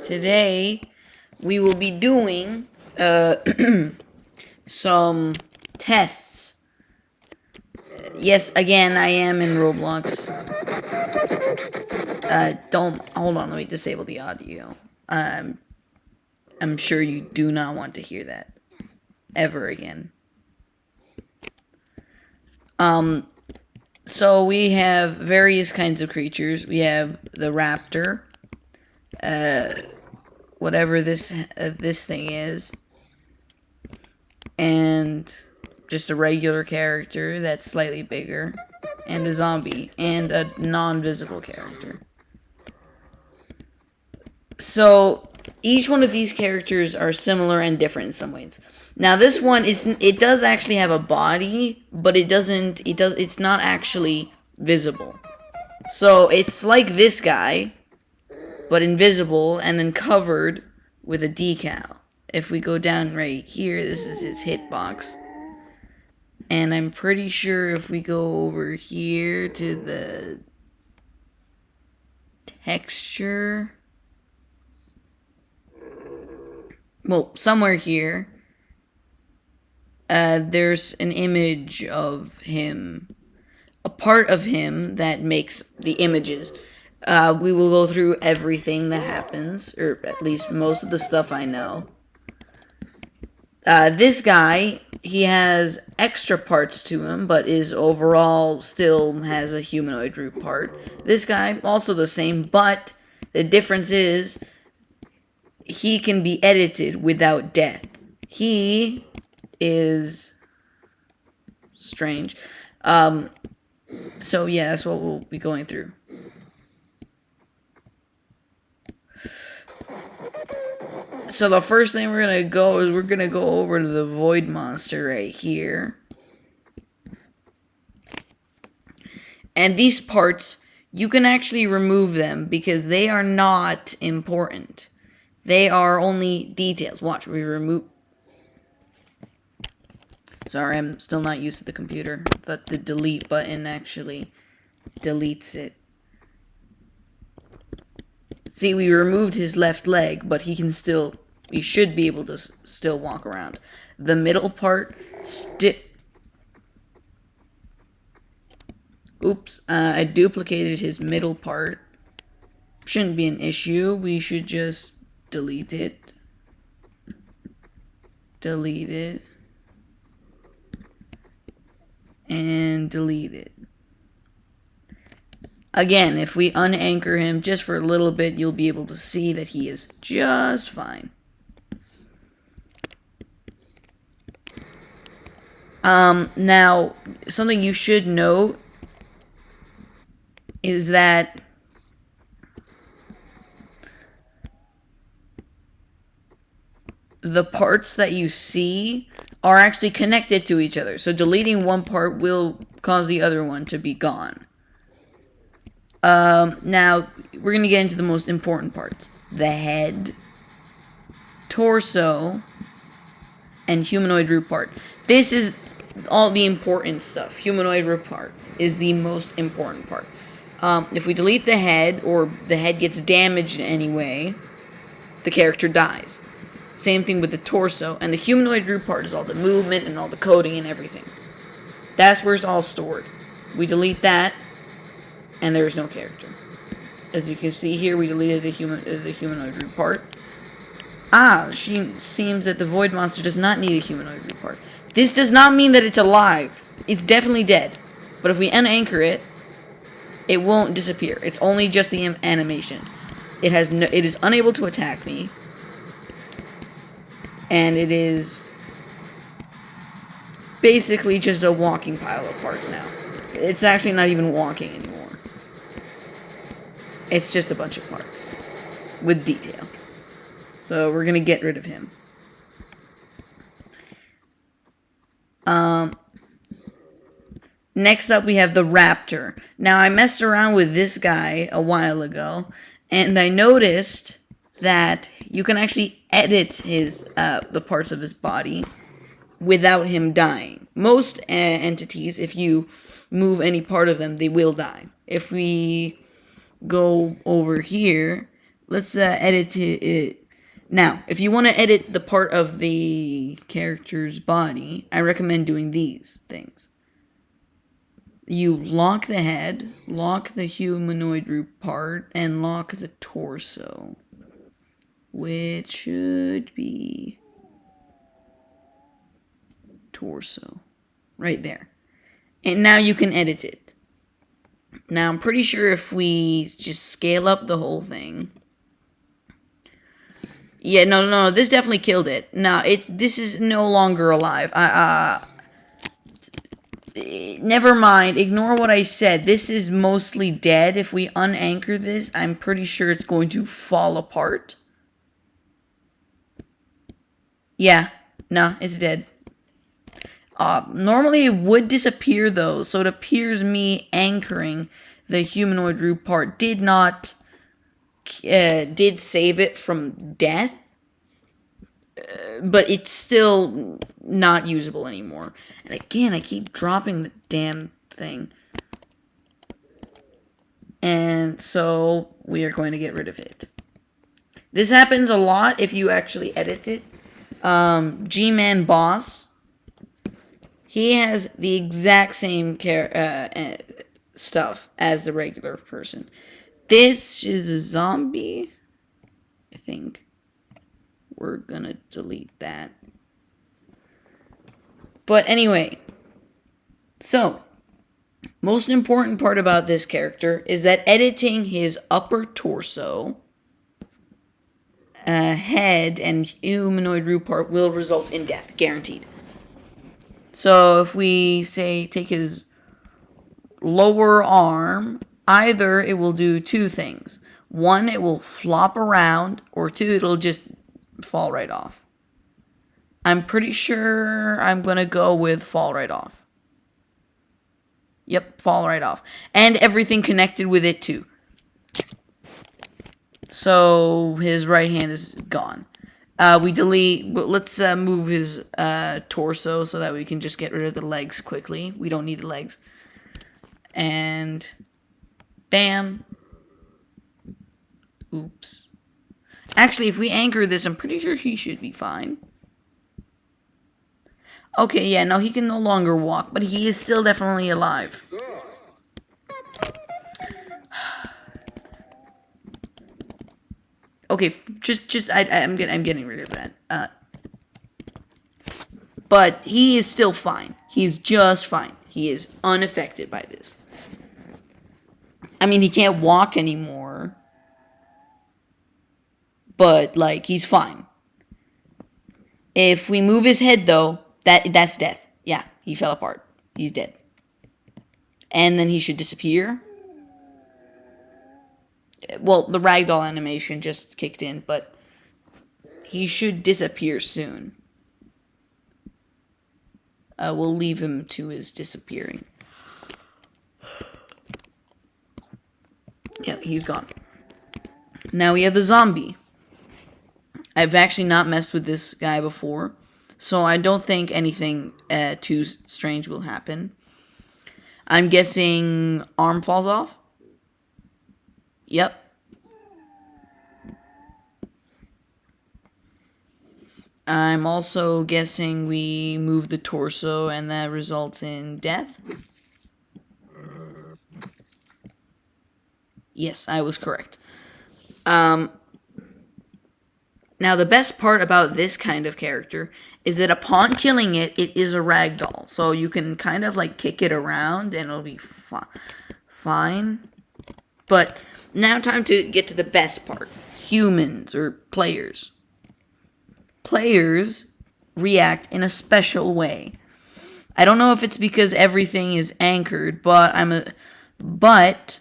Today we will be doing some tests. Yes, again, I am in Roblox. Don't hold on. Let me disable the audio. I'm sure you do not want to hear that ever again. So we have various kinds of creatures. We have the raptor, whatever this thing is, and just a regular character that's slightly bigger, and a zombie, and a non-visible character. So each one of these characters are similar and different in some ways. Now this one it does actually have a body, but it's not actually visible. So it's like this guy, but invisible and then covered with a decal. If we go down right here, this is his hitbox. And I'm pretty sure if we go over here to the texture, well, somewhere here, there's an image of him, a part of him that makes the images. We will go through everything that happens, or at least most of the stuff I know. This guy, he has extra parts to him, but is overall still has a humanoid root part. This guy, also the same, but the difference is he can be edited without death. He is strange. So yeah, that's what we'll be going through. So the first thing we're gonna go over to the void monster right here. And these parts, you can actually remove them because they are not important. They are only details. Watch, we remove... Sorry, I'm still not used to the computer. I thought the delete button actually deletes it. See, we removed his left leg, but he should be able to still walk around. The middle part, oops, I duplicated his middle part. Shouldn't be an issue. We should just delete it. Delete it. And delete it. Again, if we unanchor him just for a little bit, you'll be able to see that he is just fine. Now, something you should note is that the parts that you see are actually connected to each other. So deleting one part will cause the other one to be gone. Now, we're going to get into the most important parts. The head, torso, and humanoid root part. This is all the important stuff. Humanoid root part is the most important part. If we delete the head, or the head gets damaged in any way, the character dies. Same thing with the torso, and the humanoid root part is all the movement and all the coding and everything. That's where it's all stored. We delete that, and there is no character. As you can see here, we deleted the humanoid root part. Seems that the void monster does not need a humanoid root part. This does not mean that it's alive. It's definitely dead. But if we unanchor it, it won't disappear. It's only just the animation. It is unable to attack me. And it is basically just a walking pile of parts now. It's actually not even walking anymore. It's just a bunch of parts with detail. So we're gonna get rid of him. Next up we have the raptor. Now I messed around with this guy a while ago, and I noticed that you can actually edit his the parts of his body without him dying. Most entities, if you move any part of them, they will die. If we go over here, let's edit it. Now, if you want to edit the part of the character's body, I recommend doing these things. You lock the head, lock the humanoid root part, and lock the torso, which should be torso right there. And now you can edit it. Now I'm pretty sure if we just scale up the whole thing. Yeah, no, this definitely killed it. No, this is no longer alive. Never mind. Ignore what I said. This is mostly dead. If we unanchor this, I'm pretty sure it's going to fall apart. Yeah, no, it's dead. Normally it would disappear though, so it appears me anchoring the humanoid root part did save it from death, but it's still not usable anymore. And again, I keep dropping the damn thing. And so we are going to get rid of it. This happens a lot if you actually edit it. G-Man Boss, he has the exact same stuff as the regular person. This is a zombie. I think we're gonna delete that. But anyway, so most important part about this character is that editing his upper torso, head, and humanoid root part will result in death, guaranteed. So if we say take his lower arm, either it will do two things. One, it will flop around, or two, it'll just fall right off. I'm pretty sure I'm going to go with fall right off. Yep, fall right off. And everything connected with it too. So his right hand is gone. Let's move his torso so that we can just get rid of the legs quickly. We don't need the legs. And bam. Oops. Actually, if we anchor this, I'm pretty sure he should be fine. Okay, yeah, no, he can no longer walk, but he is still definitely alive. Okay, I'm getting rid of that. But he is still fine. He's just fine. He is unaffected by this. I mean, he can't walk anymore. But, like, he's fine. If we move his head, though, that's death. Yeah, he fell apart. He's dead. And then he should disappear. Well, the ragdoll animation just kicked in, but he should disappear soon. We'll leave him to his disappearing. Yeah, he's gone. Now we have the zombie. I've actually not messed with this guy before, so I don't think anything too strange will happen. I'm guessing arm falls off. Yep. I'm also guessing we move the torso and that results in death. Yes, I was correct. Now, the best part about this kind of character is that upon killing it, it is a ragdoll. So you can kind of like kick it around and it'll be fine. But now time to get to the best part. Humans or players. Players react in a special way. I don't know if it's because everything is anchored, but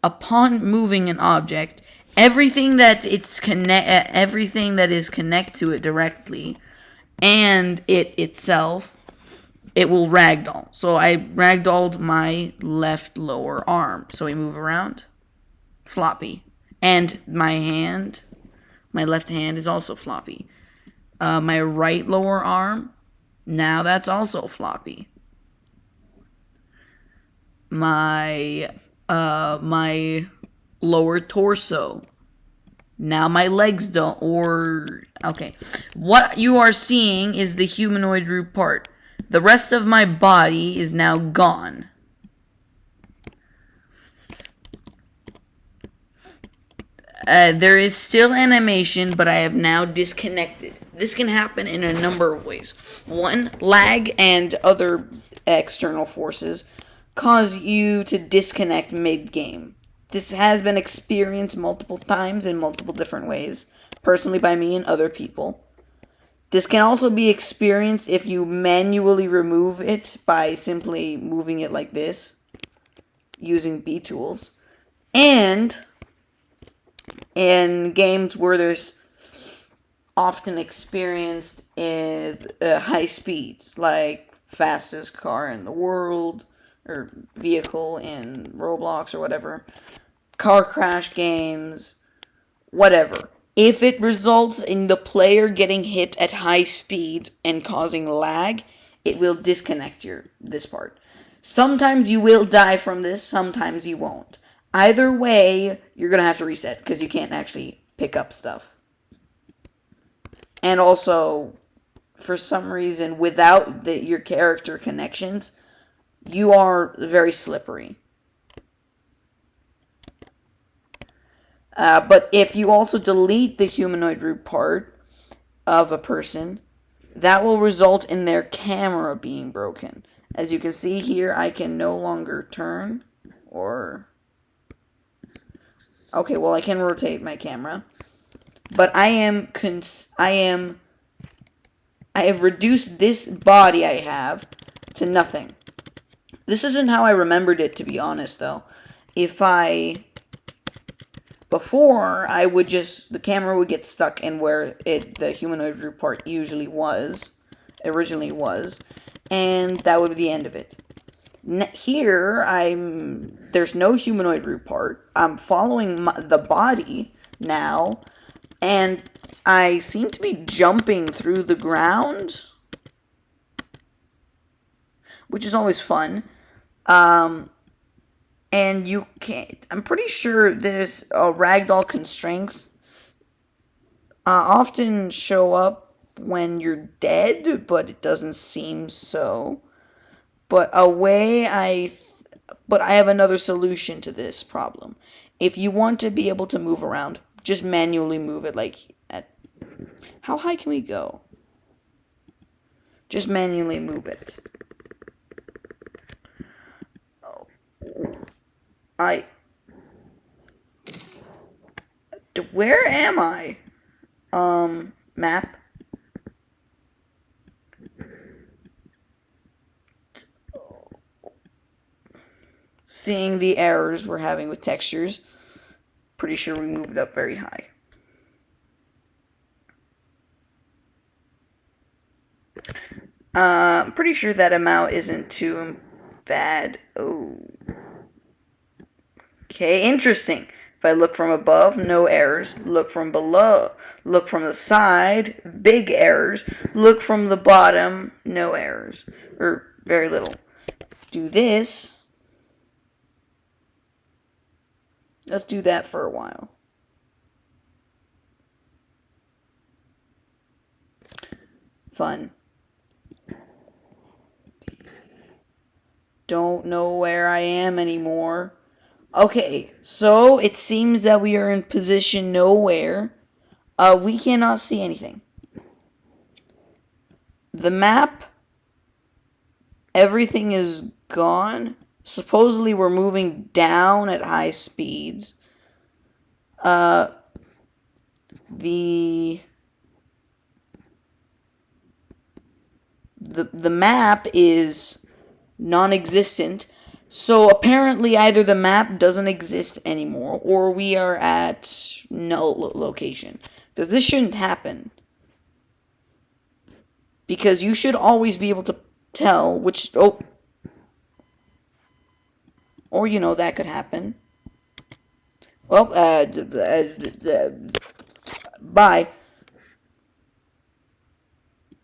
upon moving an object, everything that is connected to it directly, and it itself, it will ragdoll. So I ragdolled my left lower arm. So we move around, floppy, and my left hand is also floppy. My right lower arm, now that's also floppy. My lower torso, Now my legs don't, okay. What you are seeing is the humanoid root part. The rest of my body is now gone. There is still animation, but I have now disconnected. This can happen in a number of ways. One, lag and other external forces cause you to disconnect mid-game. This has been experienced multiple times in multiple different ways, personally by me and other people. This can also be experienced if you manually remove it by simply moving it like this, using btools. And in games where there's often experienced in high speeds, like fastest car in the world, or vehicle in Roblox or whatever, car crash games, whatever. If it results in the player getting hit at high speeds and causing lag, it will disconnect this part. Sometimes you will die from this, sometimes you won't. Either way, you're going to have to reset because you can't actually pick up stuff. And also, for some reason, without your character connections, you are very slippery. But if you also delete the humanoid root part of a person, that will result in their camera being broken. As you can see here, I can no longer turn or... Okay, well, I can rotate my camera. But I have reduced this body I have to nothing. This isn't how I remembered it, to be honest, though. Before, the camera would get stuck in where the humanoid root part originally was, and that would be the end of it. Here, there's no humanoid root part. I'm following the body now, and I seem to be jumping through the ground, which is always fun. And you can't... I'm pretty sure there's ragdoll constraints often show up when you're dead, but it doesn't seem so. But I have another solution to this problem. If you want to be able to move around, just manually move it how high can we go? Just manually move it. Where am I? Map. Seeing the errors we're having with textures, pretty sure we moved up very high. I'm pretty sure that amount isn't too bad. Oh. Okay, interesting. If I look from above, no errors. Look from below. Look from the side, big errors. Look from the bottom, no errors. Or very little. Do this. Let's do that for a while. Fun. Don't know where I am anymore. Okay, so it seems that we are in position nowhere. We cannot see anything. The map, everything is gone. Supposedly we're moving down at high speeds. The map is non-existent. So apparently either the map doesn't exist anymore or we are at null location. Because this shouldn't happen. Because you should always be able to tell which... Oh. Or, that could happen. Well, bye.